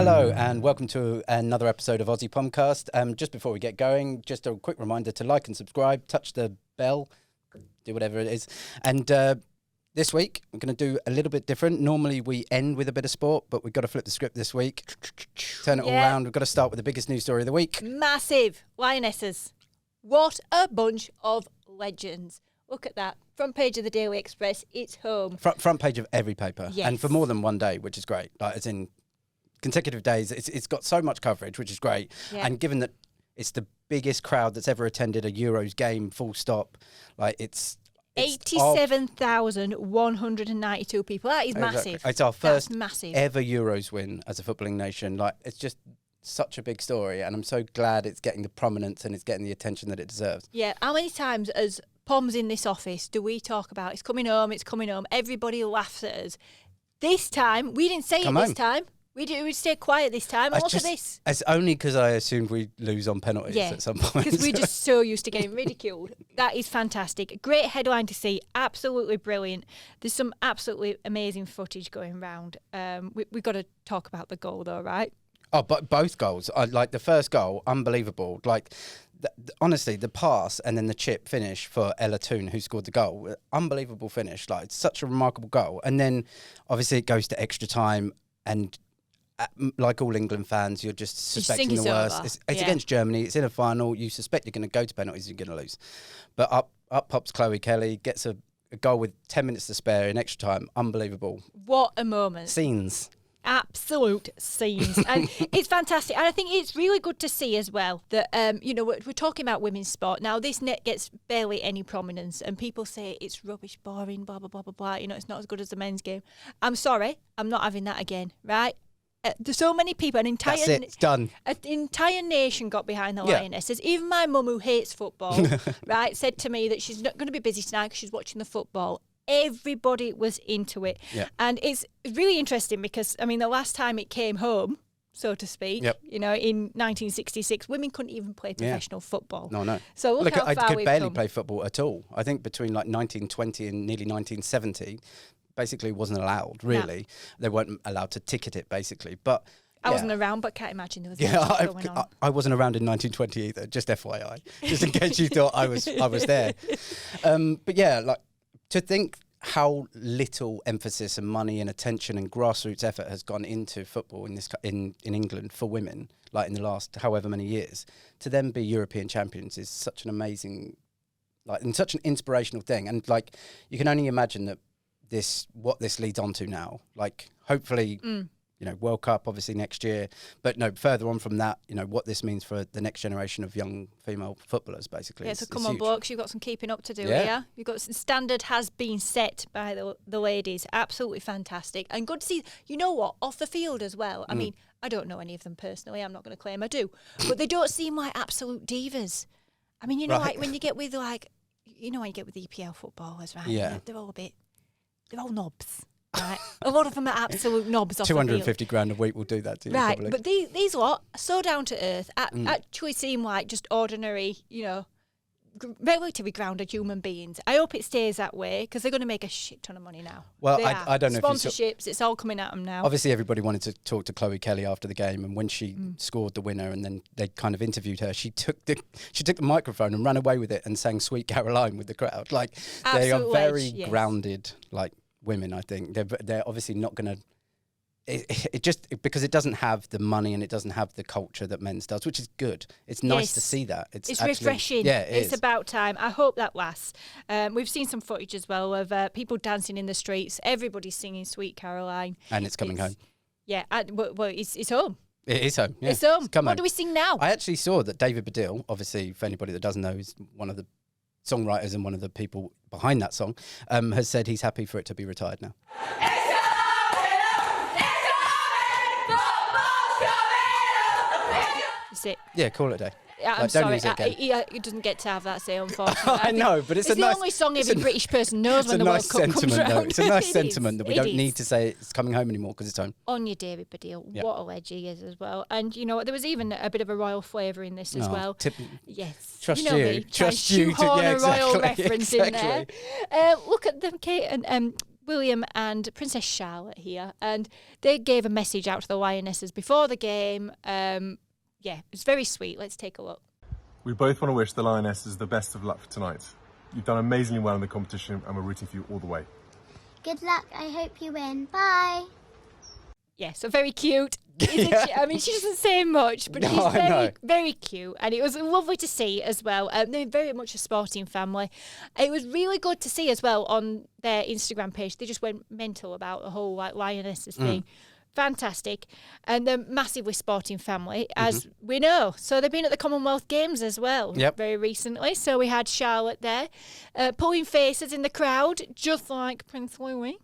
Hello and welcome to another episode of Aussie Pomcast. Just before we get going, just a quick reminder to like and subscribe, touch the bell, do whatever it is. And this week, I'm going to do a little bit different. Normally we end with a bit of sport, but we've got to flip the script this week. Turn it all around. We've got to start with the biggest news story of the week. Massive. Lionesses. What a bunch of legends. Look at that. Front page of the Daily Express. It's home. Front page of every paper. Yes. And for more than one day, which is great. Like, as in consecutive days, it's got so much coverage, which is great. Yeah. And given that it's the biggest crowd that's ever attended a Euros game, full stop, like it's 87,192 people. That is massive. Exactly. It's our first ever Euros win as a footballing nation. Like, it's just such a big story, and I'm so glad it's getting the prominence and it's getting the attention that it deserves. Yeah. How many times as Poms in this office do we talk about it's coming home, it's coming home? Everybody laughs at us. This time, we didn't say it this time. We'd stay quiet this time. And look at this. It's only because I assumed we'd lose on penalties at some point. Because we're just so used to getting ridiculed. That is fantastic. Great headline to see. Absolutely brilliant. There's some absolutely amazing footage going around. We've got to talk about the goal though, right? Oh, but both goals. Like the first goal, unbelievable. Like, honestly, the pass and then the chip finish for Ella Toon, who scored the goal. Unbelievable finish. Like, it's such a remarkable goal. And then, obviously, it goes to extra time and like all England fans, you're just suspecting the worst. It's against Germany. It's in a final. You suspect you're going to go to penalties. You're going to lose. But up pops Chloe Kelly, gets a goal with 10 minutes to spare in extra time. Unbelievable. What a moment. Scenes. Absolute scenes. And it's fantastic. And I think it's really good to see as well that, we're talking about women's sport. Now, this net gets barely any prominence and people say it's rubbish, boring, blah, blah, blah, blah, blah. It's not as good as the men's game. I'm sorry. I'm not having that again, right? There's so many people, That's it, it's done. An entire nation got behind the Lionesses. Even my mum, who hates football, right, said to me that she's not going to be busy tonight because she's watching the football. Everybody was into it. Yeah. And it's really interesting because, the last time it came home, so to speak, in 1966, women couldn't even play professional football. No. So look how far I could barely come. play football at all. I think between like 1920 and nearly 1970, basically wasn't allowed, really. No. They weren't allowed to ticket it, basically. But I wasn't around, but can't imagine there was going on. I wasn't around in 1920 either, just FYI, just in case you thought I was there. But yeah, like, to think how little emphasis and money and attention and grassroots effort has gone into football in England for women, like in the last however many years, to them be European champions is such an amazing, and such an inspirational thing. And like, you can only imagine that what this leads on to now, like hopefully, World Cup obviously next year, but no, further on from that, what this means for the next generation of young female footballers, basically. Yeah, so come on, blokes, you've got some keeping up to do here. You've got some standard has been set by the ladies. Absolutely fantastic. And good to see, off the field as well. I mean, I don't know any of them personally. I'm not going to claim I do. But they don't seem like absolute divas. I mean, like when you get with when you get with EPL footballers, right? Yeah. They're all knobs, right? A lot of them are absolute knobs off the field. 250 grand a week will do that to you, right? Probably. But these lot are so down to earth. Actually, seem like just ordinary, relatively grounded human beings. I hope it stays that way because they're going to make a shit ton of money now. Well, I don't know sponsorships. It's all coming at them now. Obviously, everybody wanted to talk to Chloe Kelly after the game, and when she scored the winner, and then they kind of interviewed her, she took the microphone and ran away with it and sang "Sweet Caroline" with the crowd. Like, they are very grounded, like, women. I think they're obviously not going to. It just because it doesn't have the money and it doesn't have the culture that men's does, which is good. It's nice to see that. It's actually refreshing. Yeah, it's about time. I hope that lasts. We've seen some footage as well of people dancing in the streets. Everybody's singing "Sweet Caroline," and it's coming home. Yeah, it's home. It is home. Yeah. It's home. What home. Do we sing now? I actually saw that David Baddiel, obviously, for anybody that doesn't know, is one of the songwriters and one of the people behind that song, has said he's happy for it to be retired now. That's it. Yeah, call it a day. I'm sorry, he doesn't get to have that say, unfortunately. I know, but it's the only song every British person knows when the World Cup comes around. It's a nice sentiment that we don't need to say it's coming home anymore because it's home. On your David Baddiel, what a legend he is as well. And you know what, there was even a bit of a royal flavour in this as well. Yes. Trust you. Trust you. A royal reference in there. Look at them, Kate and William and Princess Charlotte here, and they gave a message out to the Lionesses before the game. It's very sweet. Let's take a look. We both want to wish the Lionesses the best of luck for tonight. You've done amazingly well in the competition and we're rooting for you all the way. Good luck. I hope you win. Bye. Yeah, so very cute. Isn't she? I mean, she doesn't say much, but she's very, very cute. And it was lovely to see as well. They're very much a sporting family. It was really good to see as well on their Instagram page. They just went mental about the whole Lionesses thing. Fantastic. And they're massively sporting family, as we know. So they've been at the Commonwealth Games as well very recently. So we had Charlotte there pulling faces in the crowd, just like Prince Louis.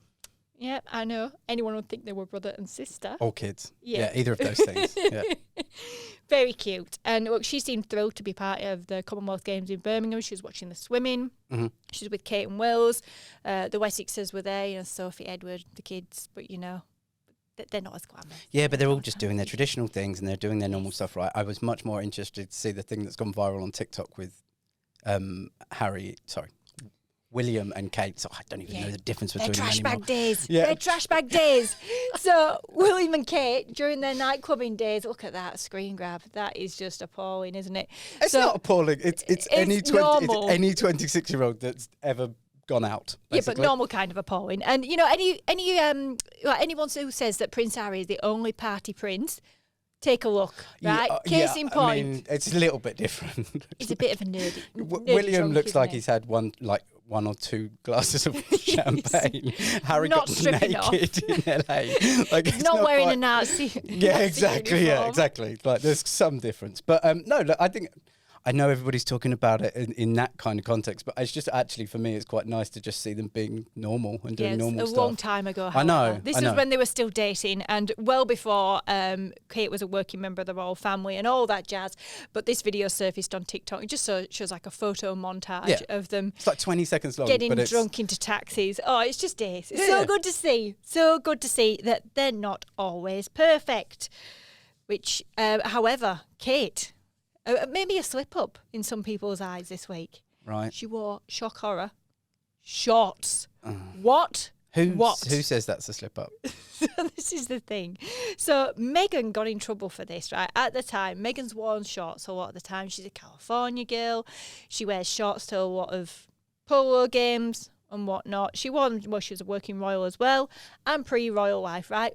Yep, I know. Anyone would think they were brother and sister. Or kids. Yeah, either of those things. Yeah. Very cute. And look, she seemed thrilled to be part of the Commonwealth Games in Birmingham. She was watching the swimming. She was with Kate and Wills. The Wessexes were there, Sophie, Edward, the kids. But, they're not as glamorous. Yeah, but they're all just doing their traditional things and they're doing their normal stuff, right? I was much more interested to see the thing that's gone viral on TikTok with William and Kate. So I don't even know the difference between them anymore. Trash bag days. Yeah. They're trash bag days. So William and Kate, during their night clubbing days, look at that screen grab. That is just appalling, isn't it? It's not appalling. It's any 26-year-old that's ever gone out. Basically. Yeah, but normal kind of appalling. And anyone who says that Prince Harry is the only party prince, take a look, right? Case in point. I mean, it's a little bit different. He's a bit of a nerdy. William drunk, looks like he? He's had one or two glasses of champagne. Harry not got naked in LA. He's not wearing a Nazi. Yeah, exactly. Uniform. Yeah, exactly. There's some difference, but no. Look, I know everybody's talking about it in that kind of context, but it's just actually for me, it's quite nice to just see them being normal and doing normal stuff. A long time ago. I know. This is when they were still dating, and well before Kate was a working member of the royal family and all that jazz. But this video surfaced on TikTok. It just shows like a photo montage of them. It's like 20 seconds long. Getting drunk into taxis. Oh, it's just ace. It's so good to see. So good to see that they're not always perfect. Which, however, Kate. Maybe a slip-up in some people's eyes this week. Right. She wore, shock horror, shorts. What? Who says that's a slip-up? This is the thing. So Meghan got in trouble for this, right? At the time, Meghan's worn shorts a lot of the time. She's a California girl. She wears shorts to a lot of polo games and whatnot. She was a working royal as well and pre-royal life, right?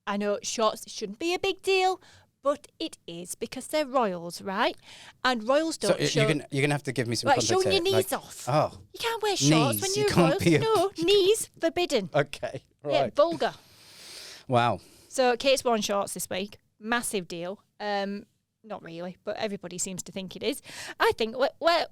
I know shorts shouldn't be a big deal, but it is because they're royals, right? And royals don't show... You're going to have to give me some context showing your here. knees off. Oh. You can't wear shorts when you're royals. No, knees forbidden. Okay, right. Yeah, vulgar. Wow. So Kate's worn shorts this week. Massive deal. Not really, but everybody seems to think it is. I think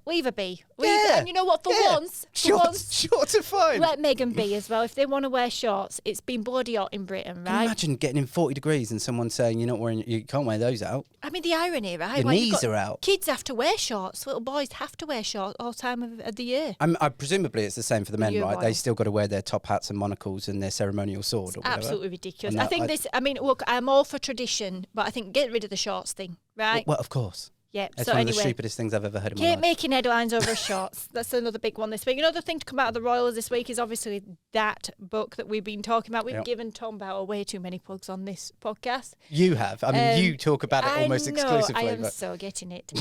leave her be. And you know what? For once, shorts are fine. Let Meghan be as well. If they want to wear shorts, it's been bloody hot in Britain, right? Can you imagine getting in 40 degrees and someone saying you can't wear those out? I mean, the irony, right? Your knees are out. Kids have to wear shorts. Little boys have to wear shorts all time of the year. Presumably it's the same for the men, right? They still got to wear their top hats and monocles and their ceremonial sword or whatever. Absolutely ridiculous. Look, I'm all for tradition, but I think get rid of the shorts thing, right? Well, of course. Yeah, it's one of the stupidest things I've ever heard in my life. Kate making headlines over shorts. That's another big one this week. Another thing to come out of the Royals this week is obviously that book that we've been talking about. We've given Tom Bauer way too many plugs on this podcast. You have. I mean, you talk about it almost exclusively. I am so getting it.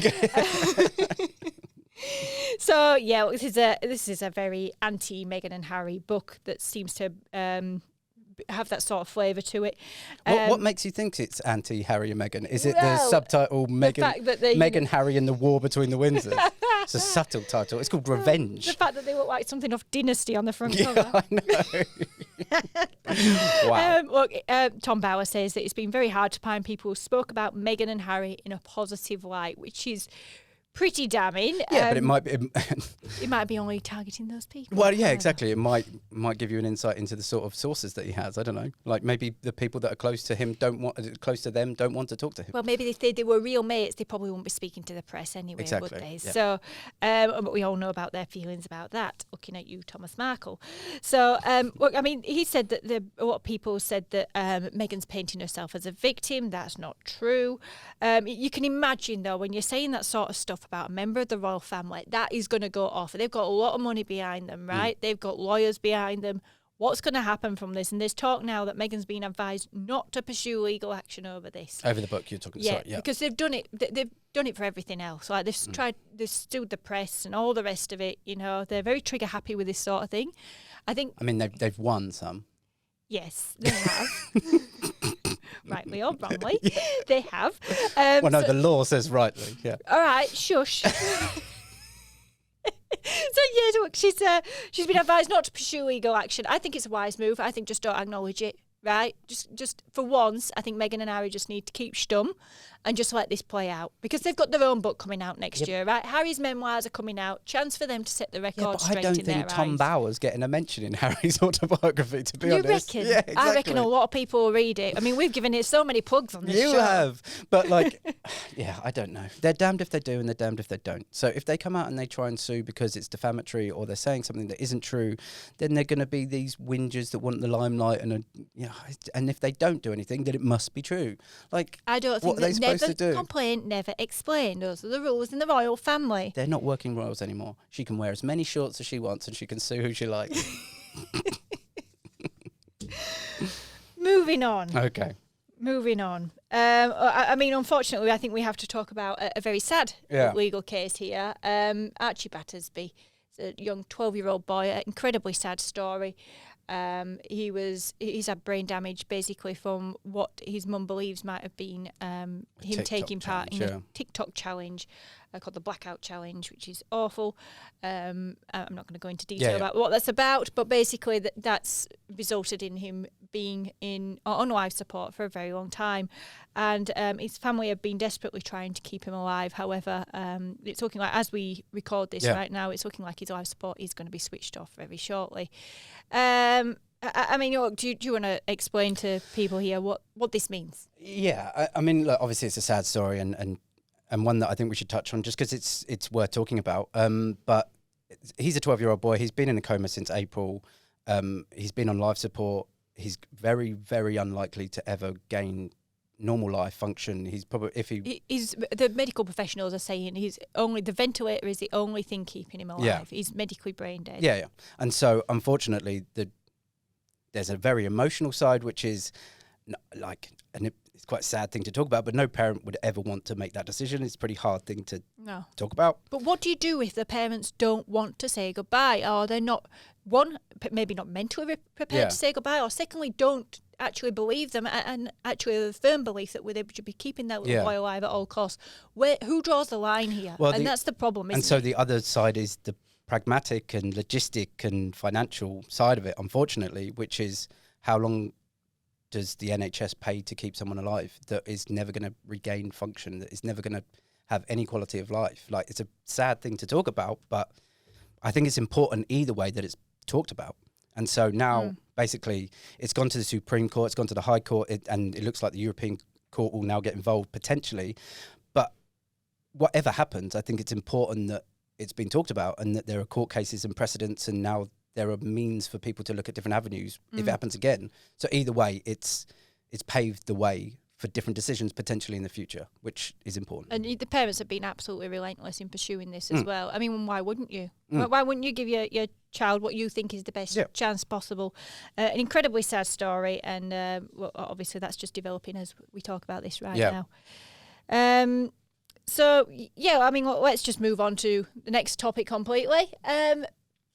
So, yeah, this is a very anti-Meghan and Harry book that seems to... have that sort of flavour to it. What makes you think it's anti-Harry and Meghan? Is it the subtitle Meghan, Harry and the War Between the Windsors? It's a subtle title. It's called Revenge. The fact that they look like something off Dynasty on the front cover. I know. Wow. Tom Bauer says that it's been very hard to find people who spoke about Meghan and Harry in a positive light, which is pretty damning. Yeah, but it might be... it might be only targeting those people. Well, yeah, exactly. It might give you an insight into the sort of sources that he has. I don't know. Like maybe the people that are close to him don't want to talk to him. Well, maybe if they were real mates, they probably wouldn't be speaking to the press anyway, would they? Yeah. So, but we all know about their feelings about that. Looking at you, Thomas Markle. So, look, I mean, he said that a lot of people said that Meghan's painting herself as a victim. That's not true. You can imagine though when you're saying that sort of stuff about a member of the royal family, that is going to go off. They've got a lot of money behind them, right? They've got lawyers behind them. what's going to happen from this. And there's talk now that Meghan's been advised not to pursue legal action over this. Over the book you're talking Yeah, sorry, yeah. because they've done it. They've done it for everything else. Like they've sued the press and all the rest of it. You know, they're very trigger happy with this sort of thing. I mean, they've won some. Yes, they have. Rightly or wrongly, they have. Well, no, the law says rightly. Yeah. All right, shush. So yeah, look, she's been advised not to pursue legal action. I think it's a wise move. I think just don't acknowledge it, right? Just for once, I think Meghan and Harry just need to keep stum and just let this play out, because they've got their own book coming out next year, right? Harry's memoirs are coming out. Chance for them to set the record straight in their eyes. I don't think Tom Bower's getting a mention in Harry's autobiography, to be honest. You reckon? Yeah, exactly. I reckon a lot of people will read it. I mean, we've given it so many plugs on this show. You have. But like, yeah, I don't know. They're damned if they do and they're damned if they don't. So if they come out and they try and sue because it's defamatory or they're saying something that isn't true, then they're going to be these whingers that want the limelight. And if they don't do anything, then it must be true. Like, I don't think what are they supposed to do? Complain, never explain. Those are the rules in the royal family. They're not working royals anymore. She can wear as many shorts as she wants and she can sue who she likes. Moving on. Okay. Moving on. I mean, unfortunately, I think we have to talk about a very sad legal case here. Archie Battersby, a young 12-year-old boy, an incredibly sad story. He's had brain damage basically from what his mum believes might have been him taking part in a TikTok challenge called the Blackout Challenge, which is awful. I'm not going to go into detail about what that's about, but basically that's resulted in him being on life support for a very long time. And his family have been desperately trying to keep him alive. However, it's looking like, as we record this right now, it's looking like his life support is going to be switched off very shortly. I mean, do you want to explain to people here what this means? Yeah, I mean, look, obviously it's a sad story and one that I think we should touch on just because it's worth talking about. But he's a 12-year-old boy. He's been in a coma since April. He's been on life support. He's very, very unlikely to ever gain normal life function. He's probably the medical professionals are saying the ventilator is the only thing keeping him alive. Yeah. He's medically brain dead. Yeah. And so unfortunately there's a very emotional side which is it's quite a sad thing to talk about, but no parent would ever want to make that decision. It's a pretty hard thing to talk about. But what do you do if the parents don't want to say goodbye, or they're not, maybe not mentally prepared to say goodbye, or secondly, don't actually believe them and actually have a firm belief that they should be keeping their little boy alive at all costs? Who draws the line here? Well, that's the problem, isn't it? And so the other side is the pragmatic and logistic and financial side of it, unfortunately, which is how long does the NHS pay to keep someone alive that is never going to regain function, that is never going to have any quality of life? Like, it's a sad thing to talk about, but I think it's important either way that it's talked about. And so now, basically, it's gone to the Supreme Court, it's gone to the High Court, and it looks like the European Court will now get involved potentially. But whatever happens, I think it's important that it's been talked about and that there are court cases and precedents, and now there are means for people to look at different avenues if it happens again. So either way, it's paved the way for different decisions potentially in the future, which is important. And the parents have been absolutely relentless in pursuing this as well. I mean, why wouldn't you? Why wouldn't you give your child what you think is the best chance possible? An incredibly sad story, and obviously that's just developing as we talk about this now. So, I mean, let's just move on to the next topic completely.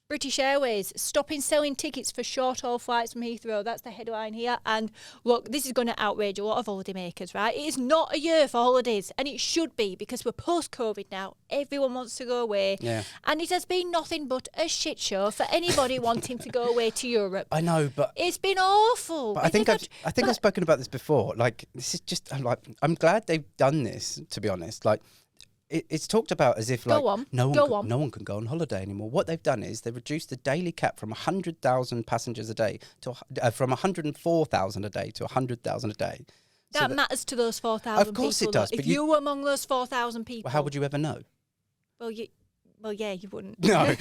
British Airways stopping selling tickets for short-haul flights from Heathrow. That's the headline here. And look, this is going to outrage a lot of holidaymakers, right? It is not a year for holidays, and it should be, because we're post-COVID now. Everyone wants to go away. Yeah. And it has been nothing but a shit show for anybody wanting to go away to Europe. I know, but it's been awful. But I think I've spoken about this before. Like, this is just I'm glad they've done this, to be honest. Like, it's talked about as if no one can go on holiday anymore. What they've done is they've reduced the daily cap from 100,000 passengers a day to from 104,000 a day to 100,000 a day. That matters to those 4,000 people. Of course it does. If you were among those 4,000 people, well, how would you ever know? Well, yeah, you wouldn't. No.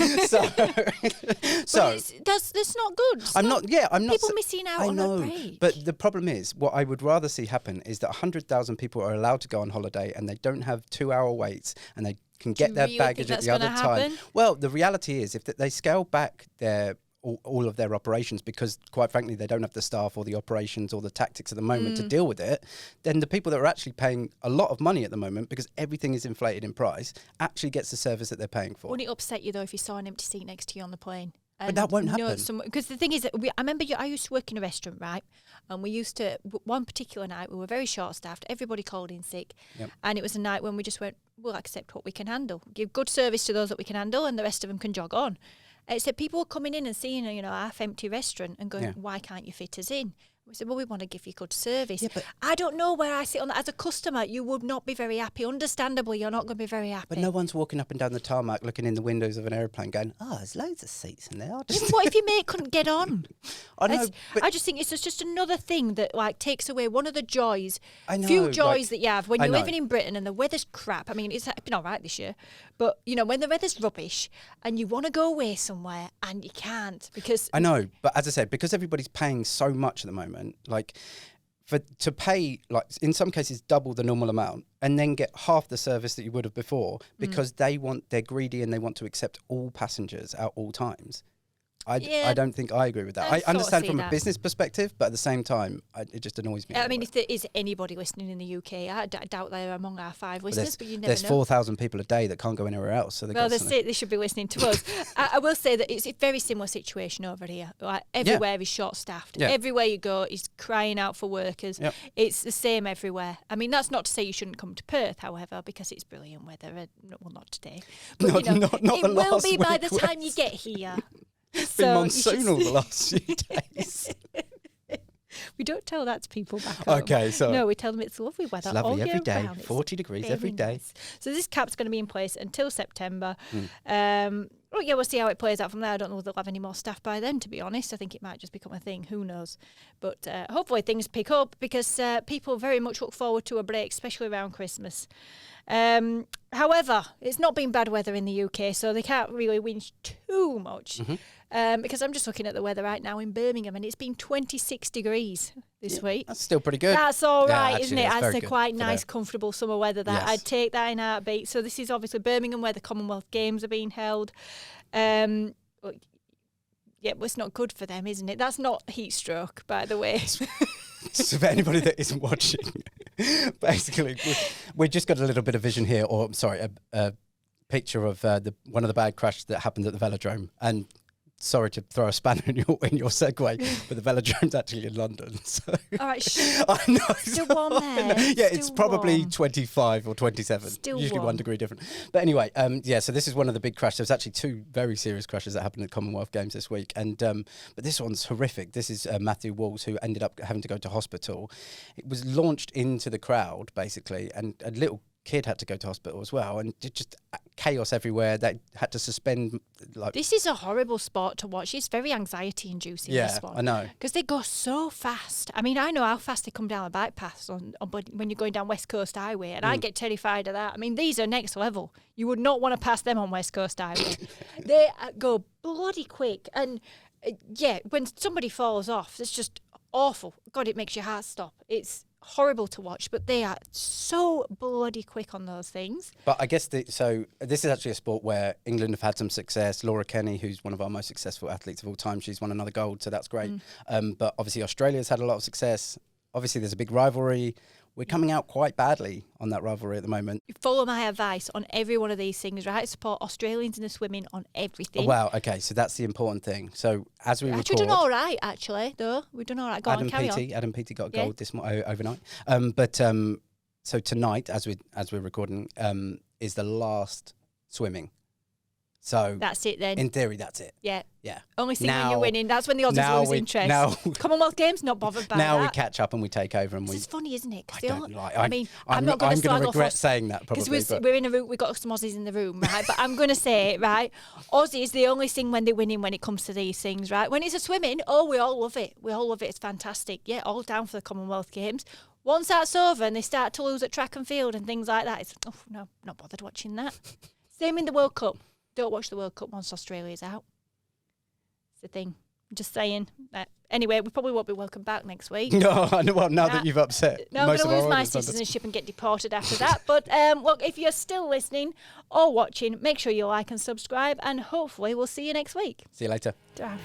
So that's not good. I'm not. People missing out on a break. But the problem is, what I would rather see happen is that 100,000 people are allowed to go on holiday and they don't have 2-hour waits and they can get their baggage at the other time. Happen? Well, the reality is, if they scale back their all of their operations, because quite frankly they don't have the staff or the operations or the tactics at the moment to deal with it, then the people that are actually paying a lot of money at the moment, because everything is inflated in price, actually gets the service that they're paying for. Wouldn't it upset you though if you saw an empty seat next to you on the plane? But that won't happen. Because the thing is, that I remember I used to work in a restaurant, right? And we used to, one particular night, we were very short-staffed. Everybody called in sick. Yep. And it was a night when we just went, we'll accept what we can handle. Give good service to those that we can handle, and the rest of them can jog on. Except people were coming in and seeing a half-empty restaurant and going, why can't you fit us in? We said, well, we want to give you good service. Yeah, but I don't know where I sit on that. As a customer, you would not be very happy. Understandably, you're not going to be very happy. But no one's walking up and down the tarmac looking in the windows of an aeroplane going, there's loads of seats in there. What if your mate couldn't get on? I know, but I just think it's just another thing that takes away one of the joys, I know, few joys that you have when I you're know. living in Britain and the weather's crap. I mean, it's been all right this year, but when the weather's rubbish and you want to go away somewhere and you can't because I know, but as I said, because everybody's paying so much at the moment, to pay, in some cases, double the normal amount and then get half the service that you would have before, because they're greedy and they want to accept all passengers at all times. I don't think I agree with that. I understand from a business perspective, but at the same time, it just annoys me. I mean, if there is anybody listening in the UK, I doubt they're among our 5 listeners, but you never know. There's 4,000 people a day that can't go anywhere else. So they should be listening to us. I will say that it's a very similar situation over here. Everywhere is short-staffed. Yeah. Everywhere you go is crying out for workers. Yep. It's the same everywhere. I mean, that's not to say you shouldn't come to Perth, however, because it's brilliant weather. Well, not today. But, not it the will last be by week, the time you get here. It's been monsoonal the last few days. We don't tell that to people back home. Okay, so no, we tell them it's lovely weather. it's lovely all every year day, round. It's 40 degrees very every day. nice. So this cap's going to be in place until September. We'll see how it plays out from there. I don't know if they'll have any more staff by then, to be honest. I think it might just become a thing. Who knows? But hopefully things pick up, because people very much look forward to a break, especially around Christmas. However, it's not been bad weather in the UK, so they can't really whinge too much. Because I'm just looking at the weather right now in Birmingham, and it's been 26 degrees this week. That's still pretty good. That's all right, actually, isn't it? that's That's very a good quite for nice, them. comfortable summer weather. That Yes. I'd take that in a heartbeat. So this is obviously Birmingham, where the Commonwealth Games are being held. Well, it's not good for them, isn't it? That's not heat stroke, by the way. So for anybody that isn't watching, basically, we've just got a little bit of vision here, or sorry, a picture of one of the bad crashes that happened at the velodrome. And sorry to throw a spanner in your segue, but the velodrome's actually in London. So. All right, I know. still warm there. Yeah, it's Still probably warm. 25 or 27. Still usually warm. 1 degree different. But anyway, so this is one of the big crashes. There's actually 2 very serious crashes that happened at Commonwealth Games this week. And but this one's horrific. This is Matthew Walls, who ended up having to go to hospital. It was launched into the crowd, basically, and a little kid had to go to hospital as well, and just chaos everywhere. They had to suspend. This is a horrible sport to watch. It's very anxiety inducing. Yeah, this one. I know. Because they go so fast. I mean, I know how fast they come down the bike paths when you're going down West Coast Highway, and I get terrified of that. I mean, these are next level. You would not want to pass them on West Coast Highway. They go bloody quick, and when somebody falls off, it's just awful. God, it makes your heart stop. It's horrible to watch, but they are so bloody quick on those things. But I guess so this is actually a sport where England have had some success. Laura Kenny, who's one of our most successful athletes of all time, she's won another gold, so that's great. But obviously Australia's had a lot of success. Obviously there's a big rivalry. We're coming out quite badly on that rivalry at the moment. Follow my advice on every one of these things, right? Support Australians in the swimming on everything. Oh, wow, okay, so that's the important thing. So as we record... We've done all right, actually, though. We've done all right. Go on, carry on. Adam Peaty got a gold this overnight. So tonight, as we're recording, is the last swimming. So that's it then. In theory, that's it. Yeah. Yeah. Only thing when you're winning. That's when the Aussies lose interest. Now, Commonwealth Games, not bothered by now that. we catch up and we take over, and It's funny, isn't it? I don't like. I'm not going to regret saying that probably. Because we're in a room. We've got some Aussies in the room, right? But I'm going to say it, right? Aussie is the only thing when they're winning when it comes to these things, right? When it's a swimming, we all love it. We all love it. It's fantastic. Yeah, all down for the Commonwealth Games. Once that's over and they start to lose at track and field and things like that, it's no, not bothered watching that. Same in the World Cup. Don't watch the World Cup once Australia's out. It's the thing. Just saying. Anyway, we probably won't be welcome back next week. No, well, now that you've upset No, I'm most going of to our lose my audience members. citizenship and get deported after that. But look, if you're still listening or watching, make sure you like and subscribe, and hopefully we'll see you next week. See you later. Ta.